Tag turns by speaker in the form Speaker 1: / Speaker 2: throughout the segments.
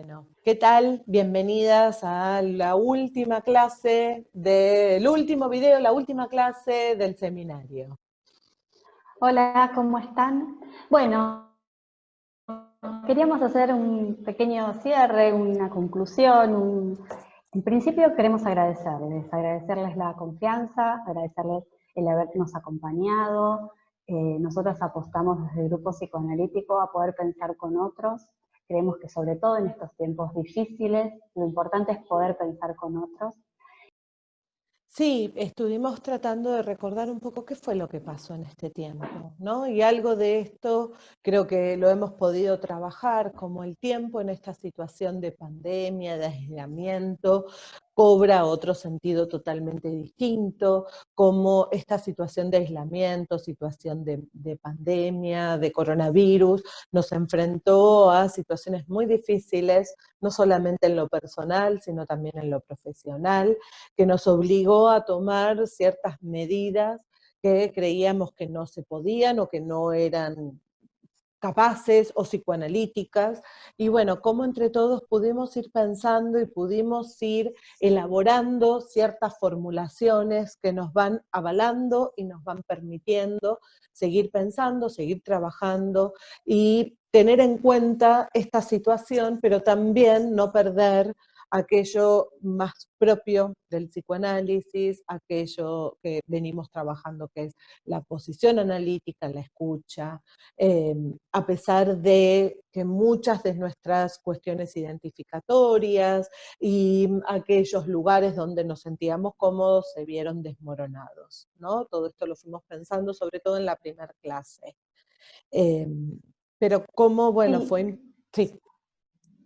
Speaker 1: Bueno, ¿qué tal? Bienvenidas a la última clase del último video, la última clase del seminario.
Speaker 2: Hola, ¿cómo están? Bueno, queríamos hacer un pequeño cierre, una conclusión. En principio queremos agradecerles la confianza, agradecerles el habernos acompañado. Nosotros apostamos desde el grupo psicoanalítico a poder pensar con otros. Creemos que sobre todo en estos tiempos difíciles, lo importante es poder pensar con otros.
Speaker 1: Sí, estuvimos tratando de recordar un poco qué fue lo que pasó en este tiempo, ¿no? Y algo de esto creo que lo hemos podido trabajar, como el tiempo en esta situación de pandemia, de aislamiento, cobra otro sentido totalmente distinto, como esta situación de aislamiento, situación de pandemia, de coronavirus, nos enfrentó a situaciones muy difíciles, no solamente en lo personal, sino también en lo profesional, que nos obligó a tomar ciertas medidas que creíamos que no se podían o que no eran capaces o psicoanalíticas, y bueno, cómo entre todos pudimos ir pensando y pudimos ir elaborando ciertas formulaciones que nos van avalando y nos van permitiendo seguir pensando, seguir trabajando y tener en cuenta esta situación, pero también no perder aquello más propio del psicoanálisis, aquello que venimos trabajando, que es la posición analítica, la escucha, a pesar de que muchas de nuestras cuestiones identificatorias y aquellos lugares donde nos sentíamos cómodos se vieron desmoronados, ¿no? Todo esto lo fuimos pensando sobre todo en la primera clase. Pero cómo, bueno, fue... Sí.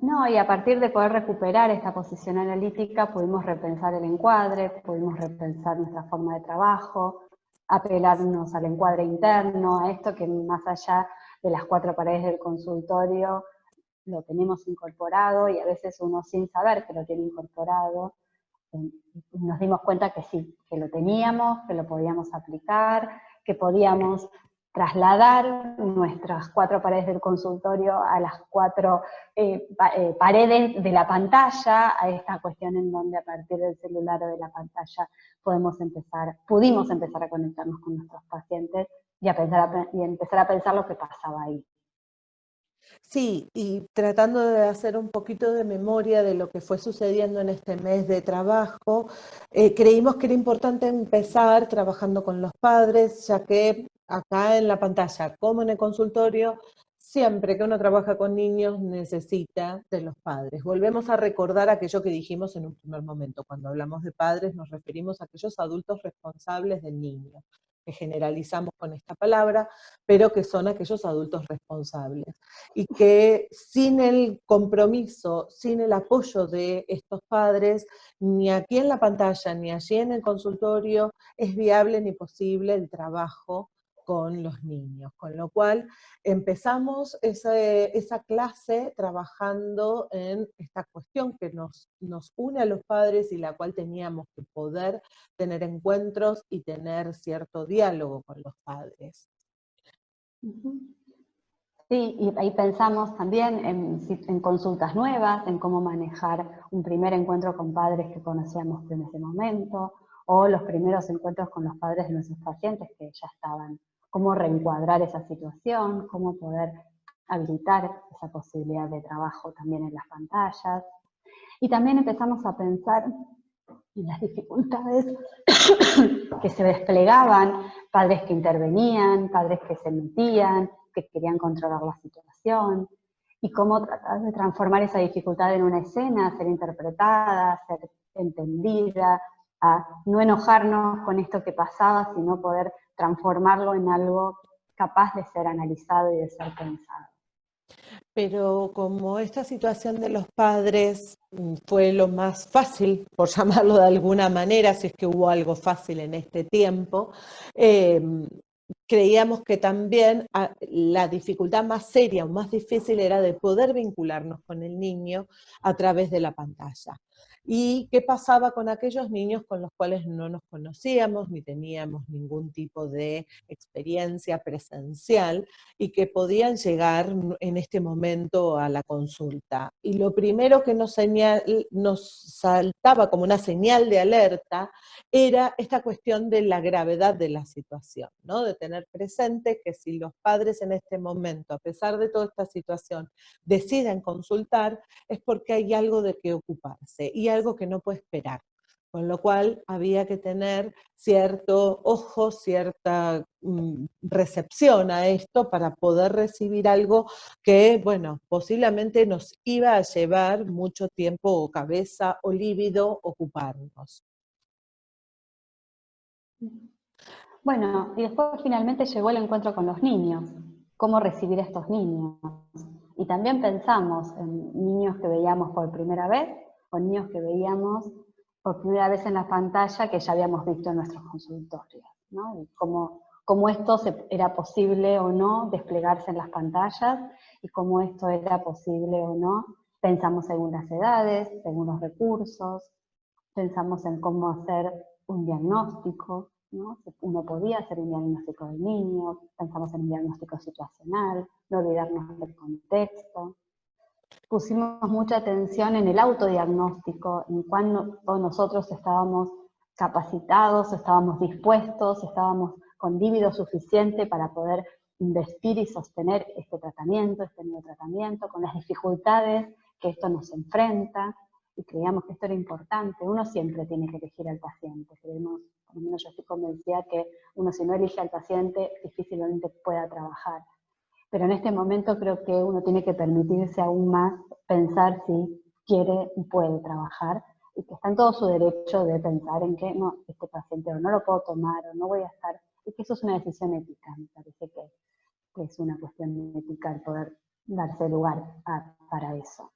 Speaker 2: No, y a partir de poder recuperar esta posición analítica, pudimos repensar el encuadre, pudimos repensar nuestra forma de trabajo, apelarnos al encuadre interno, a esto que más allá de las cuatro paredes del consultorio lo tenemos incorporado y a veces uno sin saber que lo tiene incorporado, nos dimos cuenta que sí, que lo teníamos, que lo podíamos aplicar, que podíamos trasladar nuestras cuatro paredes del consultorio a las cuatro paredes de la pantalla, a esta cuestión en donde a partir del celular o de la pantalla pudimos empezar a conectarnos con nuestros pacientes y empezar a pensar lo que pasaba ahí.
Speaker 1: Sí, y tratando de hacer un poquito de memoria de lo que fue sucediendo en este mes de trabajo, creímos que era importante empezar trabajando con los padres, ya que acá en la pantalla, como en el consultorio, siempre que uno trabaja con niños necesita de los padres. Volvemos a recordar aquello que dijimos en un primer momento. Cuando hablamos de padres nos referimos a aquellos adultos responsables del niño, que generalizamos con esta palabra, pero que son aquellos adultos responsables. Y que sin el compromiso, sin el apoyo de estos padres, ni aquí en la pantalla, ni allí en el consultorio, es viable ni posible el trabajo con los niños. Con lo cual empezamos esa clase trabajando en esta cuestión que nos une a los padres y la cual teníamos que poder tener encuentros y tener cierto diálogo con los padres.
Speaker 2: Sí, y ahí pensamos también en consultas nuevas, en cómo manejar un primer encuentro con padres que conocíamos en ese momento, o los primeros encuentros con los padres de nuestros pacientes que ya estaban, cómo reencuadrar esa situación, cómo poder habilitar esa posibilidad de trabajo también en las pantallas. Y también empezamos a pensar en las dificultades que se desplegaban, padres que intervenían, padres que se metían, que querían controlar la situación, y cómo tratar de transformar esa dificultad en una escena, ser interpretada, ser entendida, a no enojarnos con esto que pasaba, sino poder transformarlo en algo capaz de ser analizado y de ser pensado.
Speaker 1: Pero como esta situación de los padres fue lo más fácil, por llamarlo de alguna manera, si es que hubo algo fácil en este tiempo, creíamos que también la dificultad más seria o más difícil era de poder vincularnos con el niño a través de la pantalla. y qué pasaba con aquellos niños con los cuales no nos conocíamos ni teníamos ningún tipo de experiencia presencial y que podían llegar en este momento a la consulta. Y lo primero que nos saltaba como una señal de alerta era esta cuestión de la gravedad de la situación, ¿no? De tener presente que si los padres en este momento, a pesar de toda esta situación, deciden consultar, es porque hay algo de qué ocuparse y algo que no puede esperar. Con lo cual había que tener cierto ojo, cierta recepción a esto para poder recibir algo que, bueno, posiblemente nos iba a llevar mucho tiempo o cabeza o líbido ocuparnos.
Speaker 2: Bueno, y después finalmente llegó el encuentro con los niños, cómo recibir a estos niños. Y también pensamos en niños que veíamos por primera vez o niños que veíamos por primera vez en la pantalla que ya habíamos visto en nuestros consultorios, ¿no? Y cómo esto era posible o no desplegarse en las pantallas y cómo esto era posible o no. Pensamos según las edades, según los recursos, pensamos en cómo hacer un diagnóstico, ¿no? Uno podía hacer un diagnóstico del niño, pensamos en un diagnóstico situacional, no olvidarnos del contexto. Pusimos mucha atención en el autodiagnóstico, en cuándo nosotros estábamos capacitados, estábamos dispuestos, estábamos con líbido suficiente para poder investir y sostener este tratamiento, este nuevo tratamiento, con las dificultades que esto nos enfrenta, y creíamos que esto era importante. Uno siempre tiene que elegir al paciente. Creemos, por lo menos yo estoy convencida que uno si no elige al paciente difícilmente pueda trabajar. Pero en este momento creo que uno tiene que permitirse aún más pensar si quiere y puede trabajar, y que está en todo su derecho de pensar en que no, este paciente o no lo puedo tomar o no voy a estar, y que eso es una decisión ética. Me parece que es una cuestión ética el poder darse lugar para eso.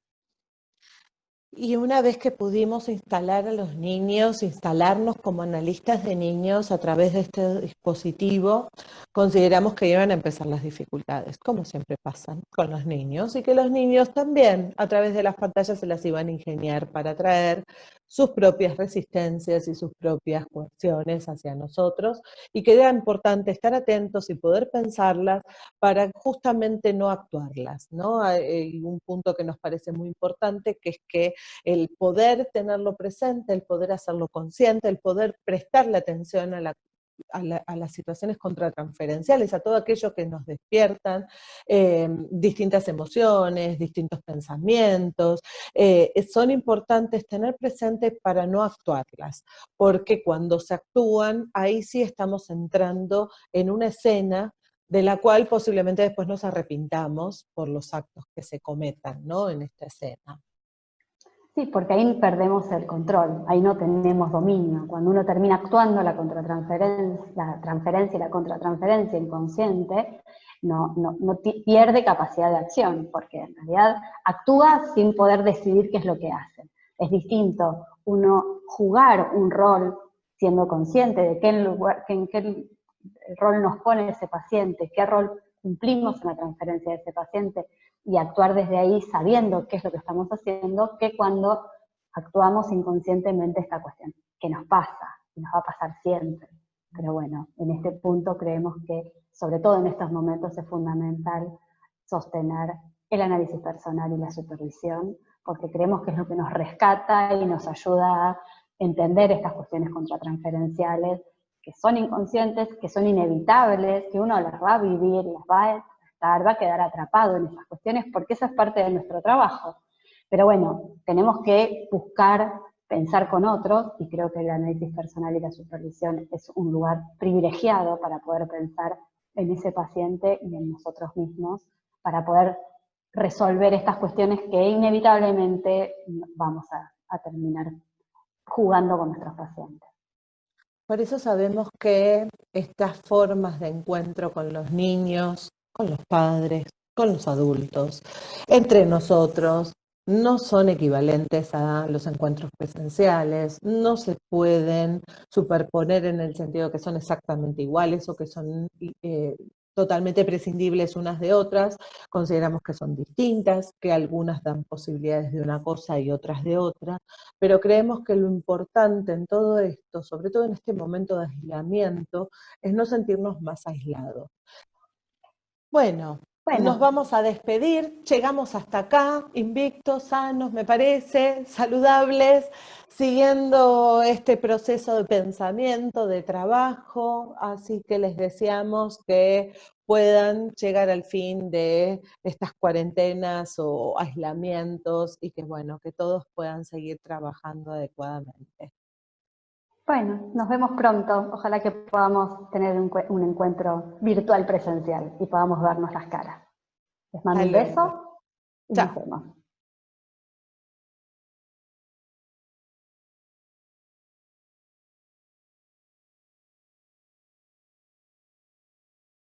Speaker 1: Y una vez que pudimos instalar a los niños, instalarnos como analistas de niños a través de este dispositivo, consideramos que iban a empezar las dificultades, como siempre pasan con los niños, y que los niños también a través de las pantallas se las iban a ingeniar para traer sus propias resistencias y sus propias cuestiones hacia nosotros, y que era importante estar atentos y poder pensarlas para justamente no actuarlas, ¿no? Hay un punto que nos parece muy importante, que es que el poder tenerlo presente, el poder hacerlo consciente, el poder prestarle atención a las situaciones contratransferenciales, a todo aquello que nos despiertan distintas emociones, distintos pensamientos, son importantes tener presentes para no actuarlas, porque cuando se actúan, ahí sí estamos entrando en una escena de la cual posiblemente después nos arrepintamos por los actos que se cometan, ¿no? En esta escena.
Speaker 2: Sí, porque ahí perdemos el control, ahí no tenemos dominio. Cuando uno termina actuando la transferencia y la contratransferencia inconsciente, no pierde capacidad de acción, porque en realidad actúa sin poder decidir qué es lo que hace. Es distinto uno jugar un rol siendo consciente de en qué rol nos pone ese paciente, qué rol cumplimos en la transferencia de ese paciente, y actuar desde ahí sabiendo qué es lo que estamos haciendo, que cuando actuamos inconscientemente esta cuestión, que nos pasa, y nos va a pasar siempre. Pero bueno, en este punto creemos que, sobre todo en estos momentos, es fundamental sostener el análisis personal y la supervisión, porque creemos que es lo que nos rescata y nos ayuda a entender estas cuestiones contratransferenciales, que son inconscientes, que son inevitables, que uno las va a vivir, las va a quedar atrapado en esas cuestiones, porque esa es parte de nuestro trabajo. Pero bueno, tenemos que buscar pensar con otros, y creo que el análisis personal y la supervisión es un lugar privilegiado para poder pensar en ese paciente y en nosotros mismos, para poder resolver estas cuestiones que inevitablemente vamos a terminar jugando con nuestros pacientes.
Speaker 1: Por eso sabemos que estas formas de encuentro con los niños, con los padres, con los adultos, entre nosotros, no son equivalentes a los encuentros presenciales, no se pueden superponer en el sentido que son exactamente iguales o que son totalmente prescindibles unas de otras, consideramos que son distintas, que algunas dan posibilidades de una cosa y otras de otra, pero creemos que lo importante en todo esto, sobre todo en este momento de aislamiento, es no sentirnos más aislados. Bueno, nos
Speaker 2: Bueno,
Speaker 1: vamos a despedir, llegamos hasta acá, invictos, sanos, me parece, saludables, siguiendo este proceso de pensamiento, de trabajo, así que les deseamos que puedan llegar al fin de estas cuarentenas o aislamientos y que bueno, que todos puedan seguir trabajando adecuadamente.
Speaker 2: bueno, nos vemos pronto. Ojalá que podamos tener un encuentro virtual presencial y podamos vernos las caras. Les mando
Speaker 1: Hasta
Speaker 2: un
Speaker 1: luego.
Speaker 2: beso y nos
Speaker 1: Chao.
Speaker 2: vemos.